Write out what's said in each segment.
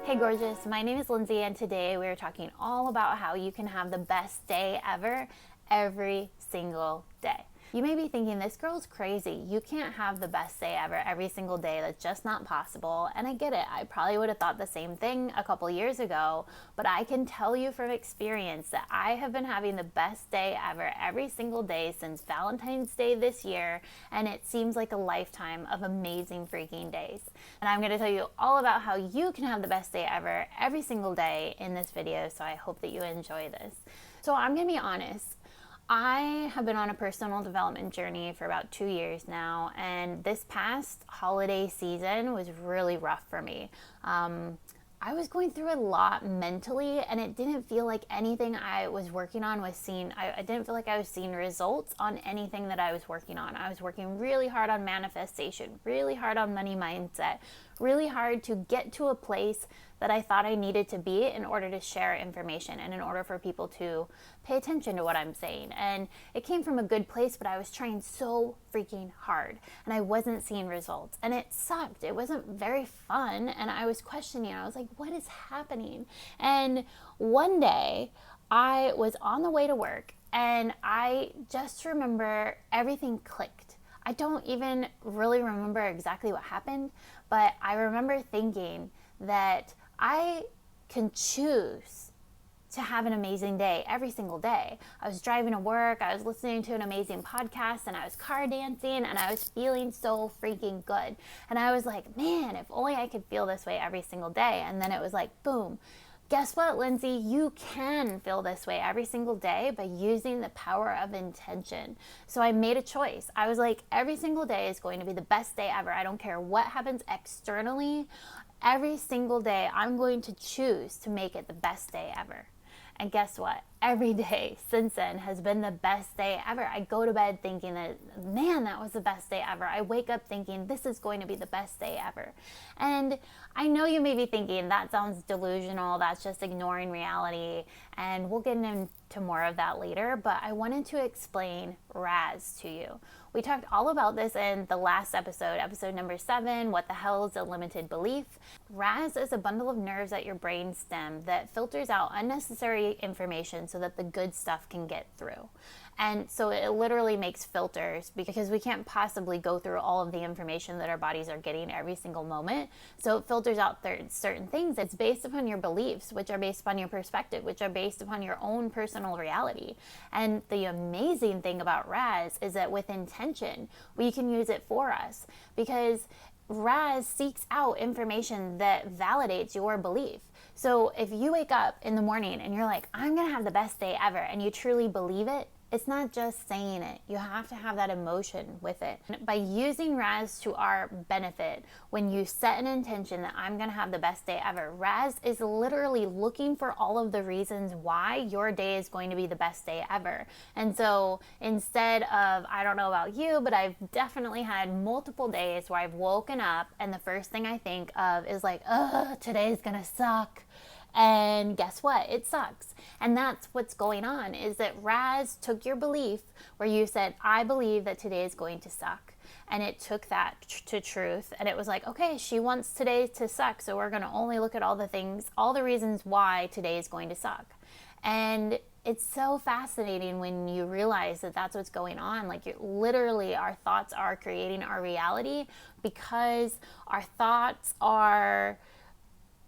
Hey gorgeous, my name is Lindsay and today we're talking all about how you can have the best day ever every single day. You may be thinking, this girl's crazy. You can't have the best day ever every single day. That's just not possible. And I get it. I probably would have thought the same thing a couple years ago, but I can tell you from experience that I have been having the best day ever every single day since Valentine's Day this year, and it seems like a lifetime of amazing freaking days. And I'm going to tell you all about how you can have the best day ever every single day in this video, so I hope that you enjoy this. So I'm going to be honest. I have been on a personal development journey for about 2 years now, and this past holiday season was really rough for me. I was going through a lot mentally, and it didn't feel like anything I was working on was seen. I didn't feel like I was seeing results on anything that I was working on. I was working really hard on manifestation, really hard on money mindset, really hard to get to a place that I thought I needed to be in order to share information and in order for people to pay attention to what I'm saying. And it came from a good place, but I was trying so freaking hard and I wasn't seeing results. And it sucked. It wasn't very fun. And I was questioning. I was like, what is happening? And one day I was on the way to work and I just remember everything clicked. I don't even really remember exactly what happened, but I remember thinking that I can choose to have an amazing day every single day. I was driving to work, I was listening to an amazing podcast, and I was car dancing, and I was feeling so freaking good. And I was like, man, if only I could feel this way every single day. And then it was like, boom. Guess what, Lindsay? You can feel this way every single day by using the power of intention. So I made a choice. I was like, every single day is going to be the best day ever. I don't care what happens externally. Every single day, I'm going to choose to make it the best day ever. And guess what? Every day since then has been the best day ever. I go to bed thinking that, man, that was the best day ever. I wake up thinking this is going to be the best day ever. And I know you may be thinking that sounds delusional. That's just ignoring reality. And we'll get into more of that later. But I wanted to explain RAS to you. We talked all about this in the last episode, episode number 7, What the Hell is a Limited Belief? RAS is a bundle of nerves at your brain stem that filters out unnecessary information so that the good stuff can get through. And so it literally makes filters because we can't possibly go through all of the information that our bodies are getting every single moment. So it filters out certain things. It's based upon your beliefs, which are based upon your perspective, which are based upon your own personal reality. And the amazing thing about RAS is that with intention, we can use it for us because RAS seeks out information that validates your belief. So if you wake up in the morning and you're like, I'm going to have the best day ever, and you truly believe it, it's not just saying it. You have to have that emotion with it. By using RAS to our benefit, when you set an intention that I'm going to have the best day ever, RAS is literally looking for all of the reasons why your day is going to be the best day ever. And so instead of, I don't know about you, but I've definitely had multiple days where I've woken up and the first thing I think of is like, ugh, today's going to suck. And guess what? It sucks. And that's what's going on, is that RAS took your belief where you said, I believe that today is going to suck. And it took that to truth. And it was like, okay, she wants today to suck. So we're going to only look at all the things, all the reasons why today is going to suck. And it's so fascinating when you realize that that's what's going on. Like, literally, our thoughts are creating our reality because our thoughts are...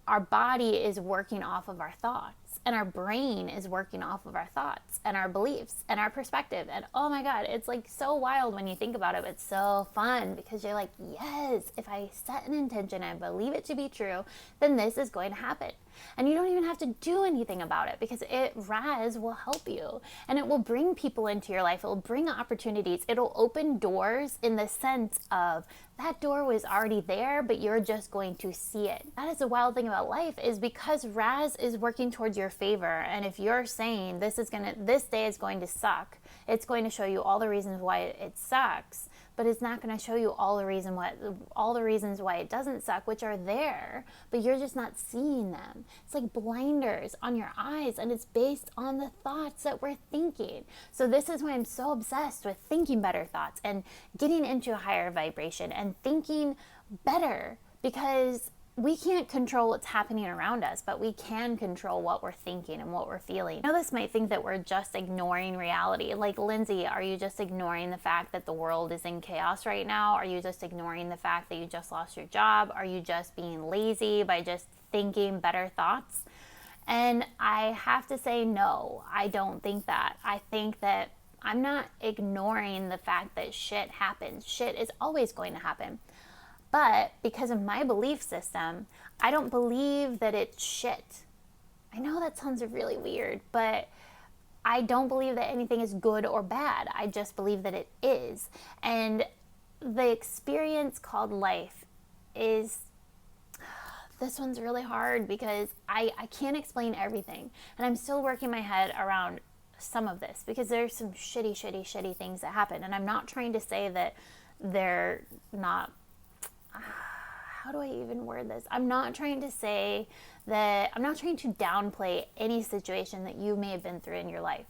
Our body is working off of our thoughts, and our brain is working off of our thoughts and our beliefs and our perspective. And oh my God, it's like so wild when you think about it. It's so fun because you're like, yes, if I set an intention and believe it to be true, then this is going to happen. And you don't even have to do anything about it because RAS will help you, and it will bring people into your life. It will bring opportunities. It'll open doors in the sense of that door was already there, but you're just going to see it. That is the wild thing about life, is because RAS is working towards your favor. And if you're saying this day is going to suck, it's going to show you all the reasons why it sucks. But it's not going to show you all the reasons why it doesn't suck, which are there, but you're just not seeing them. It's like blinders on your eyes, and it's based on the thoughts that we're thinking. So this is why I'm so obsessed with thinking better thoughts and getting into a higher vibration and thinking better, because we can't control what's happening around us, but we can control what we're thinking and what we're feeling. I know this might think that we're just ignoring reality. Like, Lindsay, are you just ignoring the fact that the world is in chaos right now? Are you just ignoring the fact that you just lost your job? Are you just being lazy by just thinking better thoughts? And I have to say, no, I don't think that. I think that I'm not ignoring the fact that shit happens. Shit is always going to happen. But because of my belief system, I don't believe that it's shit. I know that sounds really weird, but I don't believe that anything is good or bad. I just believe that it is. And the experience called life is, this one's really hard because I can't explain everything. And I'm still working my head around some of this because there's some shitty things that happen. And I'm not trying to say that they're not, how do I even word this? I'm not trying to downplay any situation that you may have been through in your life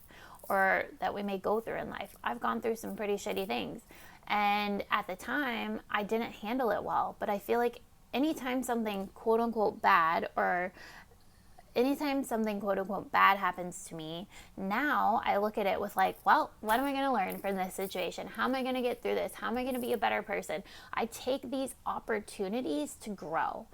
or that we may go through in life. I've gone through some pretty shitty things. And at the time, I didn't handle it well. But I feel like anytime something quote unquote bad or anytime something quote unquote bad happens to me, now I look at it with like, well, what am I going to learn from this situation? How am I going to get through this? How am I going to be a better person? I take these opportunities to grow,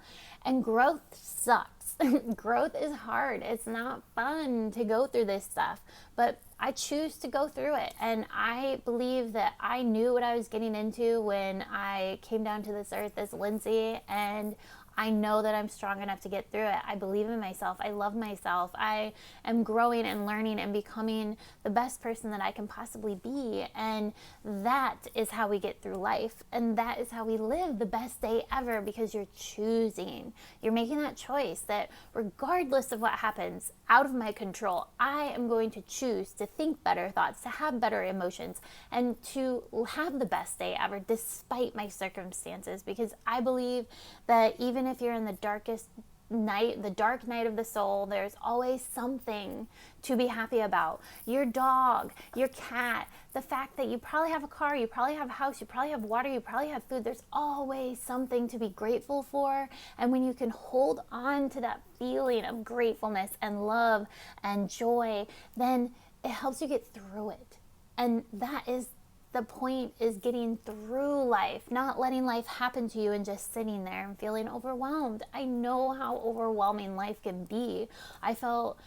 and growth sucks. Growth is hard. It's not fun to go through this stuff, but I choose to go through it. And I believe that I knew what I was getting into when I came down to this earth as Lindsay, and I know that I'm strong enough to get through it. I believe in myself. I love myself. I am growing and learning and becoming the best person that I can possibly be. And that is how we get through life. And that is how we live the best day ever, because you're choosing. You're making that choice that regardless of what happens out of my control, I am going to choose to think better thoughts, to have better emotions, and to have the best day ever despite my circumstances. Because I believe that even if you're in the darkest night, the dark night of the soul, there's always something to be happy about. Your dog, your cat, the fact that you probably have a car, you probably have a house, you probably have water, you probably have food. There's always something to be grateful for. And when you can hold on to that feeling of gratefulness and love and joy, then it helps you get through it. And that is the point, is getting through life, not letting life happen to you and just sitting there and feeling overwhelmed. I know how overwhelming life can be. I felt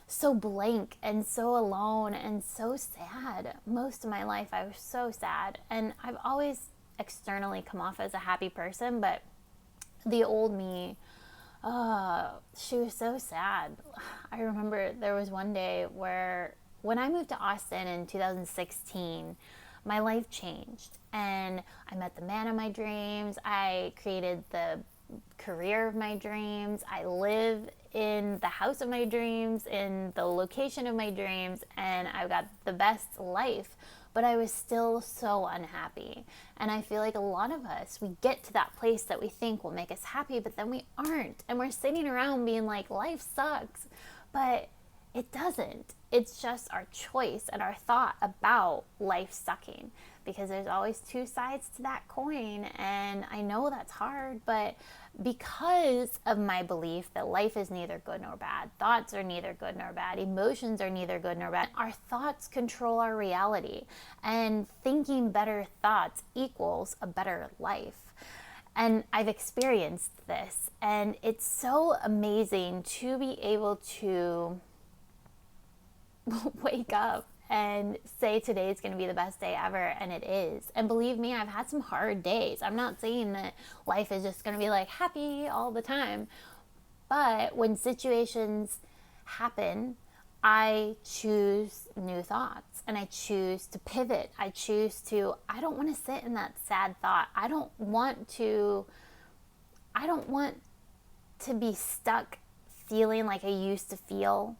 so blank and so alone and so sad. Most of my life I was so sad, and I've always externally come off as a happy person, but the old me, she was so sad. I remember there was one day where when I moved to Austin in 2016, my life changed, and I met the man of my dreams. I created the career of my dreams. I live in the house of my dreams, in the location of my dreams, and I've got the best life. But I was still so unhappy. And I feel like a lot of us, we get to that place that we think will make us happy, but then we aren't. And we're sitting around being like, life sucks. But it doesn't. It's just our choice and our thought about life sucking, because there's always two sides to that coin. And I know that's hard, but because of my belief that life is neither good nor bad, thoughts are neither good nor bad, emotions are neither good nor bad, our thoughts control our reality, and thinking better thoughts equals a better life. And I've experienced this, and it's so amazing to be able to wake up and say today is going to be the best day ever, and it is. And believe me, I've had some hard days. I'm not saying that life is just going to be like happy all the time, but when situations happen, I choose new thoughts, and I choose to pivot. I don't want to sit in that sad thought. I don't want to be stuck feeling like I used to feel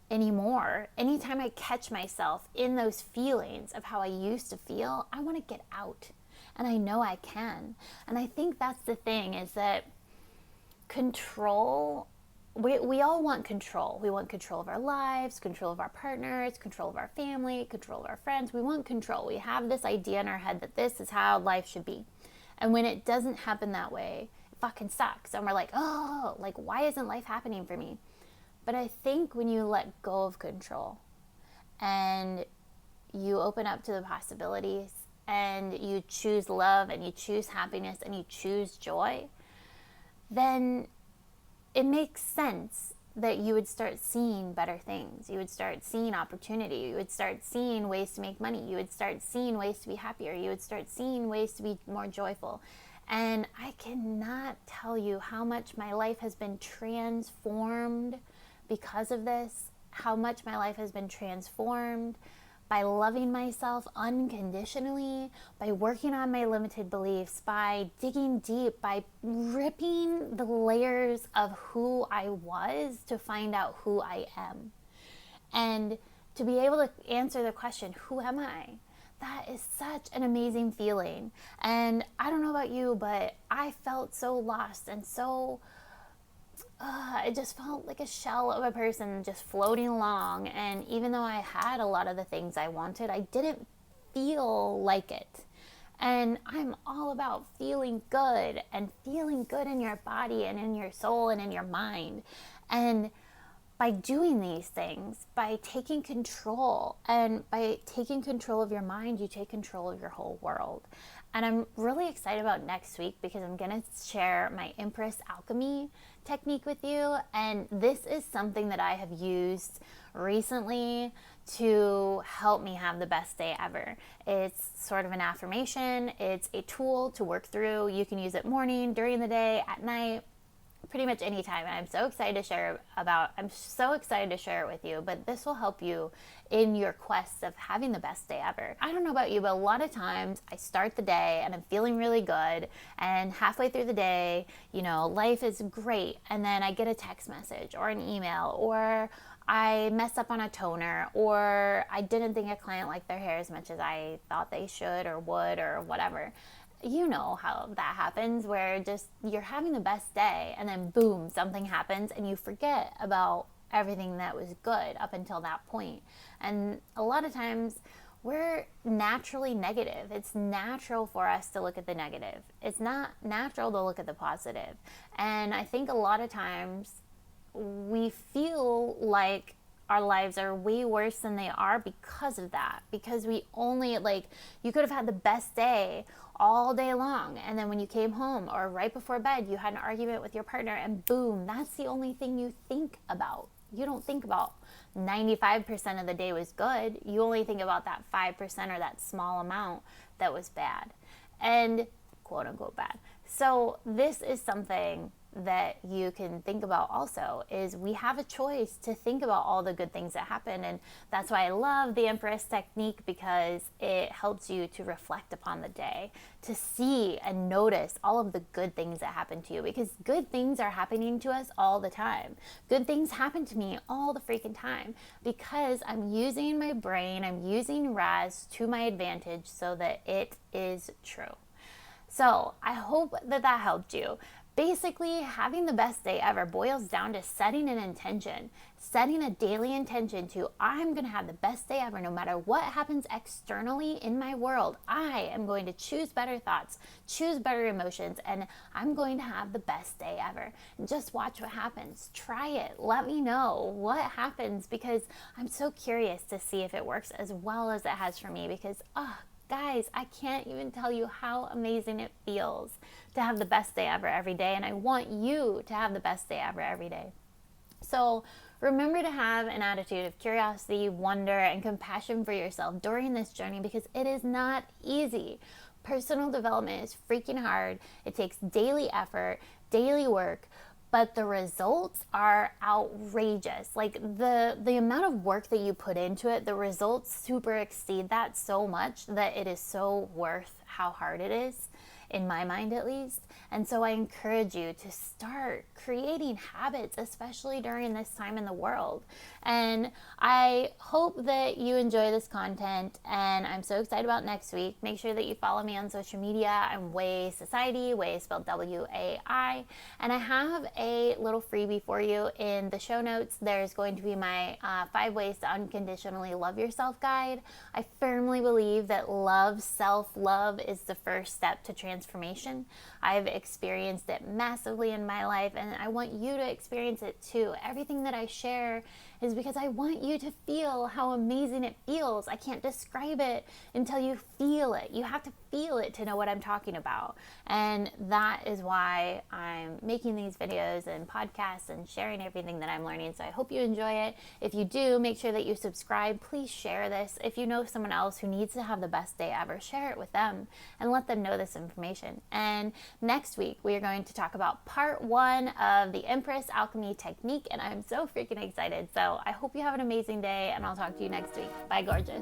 anymore. Anytime I catch myself in those feelings of how I used to feel, I want to get out, and I know I can. And I think that's the thing, is that control, we all want control. We want control of our lives, control of our partners, control of our family, control of our friends. We want control. We have this idea in our head that this is how life should be. And when it doesn't happen that way, fucking sucks. And we're like, oh, like, why isn't life happening for me? But I think when you let go of control and you open up to the possibilities and you choose love and you choose happiness and you choose joy, then it makes sense that you would start seeing better things. You would start seeing opportunity. You would start seeing ways to make money. You would start seeing ways to be happier. You would start seeing ways to be more joyful. And I cannot tell you how much my life has been transformed because of this, how much my life has been transformed by loving myself unconditionally, by working on my limited beliefs, by digging deep, by ripping the layers of who I was to find out who I am. And to be able to answer the question, who am I? That is such an amazing feeling. And I don't know about you, but I felt so lost and so I just felt like a shell of a person just floating along. And even though I had a lot of the things I wanted, I didn't feel like it. And I'm all about feeling good and feeling good in your body and in your soul and in your mind. And by doing these things, by taking control, and by taking control of your mind, you take control of your whole world. And I'm really excited about next week because I'm going to share my Empress Alchemy technique with you. And this is something that I have used recently to help me have the best day ever. It's sort of an affirmation. It's a tool to work through. You can use it morning, during the day, at night, pretty much anytime. And I'm so excited to share it with you, but this will help you in your quest of having the best day ever. I don't know about you, but a lot of times I start the day and I'm feeling really good, and halfway through the day, life is great, and then I get a text message or an email, or I mess up on a toner, or I didn't think a client liked their hair as much as I thought they should or would or whatever. You know how that happens, where just you're having the best day and then boom, something happens and you forget about everything that was good up until that point. And a lot of times we're naturally negative. It's natural for us to look at the negative. It's not natural to look at the positive. And I think a lot of times we feel like our lives are way worse than they are because of that. Because we only, you could have had the best day all day long, and then when you came home or right before bed, you had an argument with your partner, and boom, that's the only thing you think about. You don't think about 95% of the day was good. You only think about that 5% or that small amount that was bad, and quote unquote bad. So this is something that you can think about also, is we have a choice to think about all the good things that happen. And that's why I love the Empress technique, because it helps you to reflect upon the day, to see and notice all of the good things that happen to you, because good things are happening to us all the time. Good things happen to me all the freaking time because I'm using my brain, I'm using Raz to my advantage so that it is true. So I hope that helped you. Basically, having the best day ever boils down to setting an intention, setting a daily intention to, I'm going to have the best day ever no matter what happens externally in my world. I am going to choose better thoughts, choose better emotions, and I'm going to have the best day ever. Just watch what happens. Try it. Let me know what happens, because I'm so curious to see if it works as well as it has for me, because, guys, I can't even tell you how amazing it feels to have the best day ever every day. And I want you to have the best day ever every day. So remember to have an attitude of curiosity, wonder, and compassion for yourself during this journey, because it is not easy. Personal development is freaking hard. It takes daily effort, daily work, but the results are outrageous. Like the amount of work that you put into it, the results super exceed that so much that it is so worth how hard it is, in my mind at least. And so I encourage you to start creating habits, especially during this time in the world. And I hope that you enjoy this content, and I'm so excited about next week. Make sure that you follow me on social media. I'm Way Society, Way spelled W-A-I. And I have a little freebie for you in the show notes. There's going to be my 5 ways to unconditionally love yourself guide. I firmly believe that self-love is the first step to transformation transformation. I've experienced it massively in my life, and I want you to experience it too. Everything that I share is because I want you to feel how amazing it feels. I can't describe it until you feel it. You have to feel it to know what I'm talking about. And that is why I'm making these videos and podcasts and sharing everything that I'm learning. So I hope you enjoy it. If you do, make sure that you subscribe. Please share this. If you know someone else who needs to have the best day ever, share it with them and let them know this information. And next week, we are going to talk about part 1 of the Empress Alchemy Technique, and I'm so freaking excited. So I hope you have an amazing day, and I'll talk to you next week. Bye, gorgeous.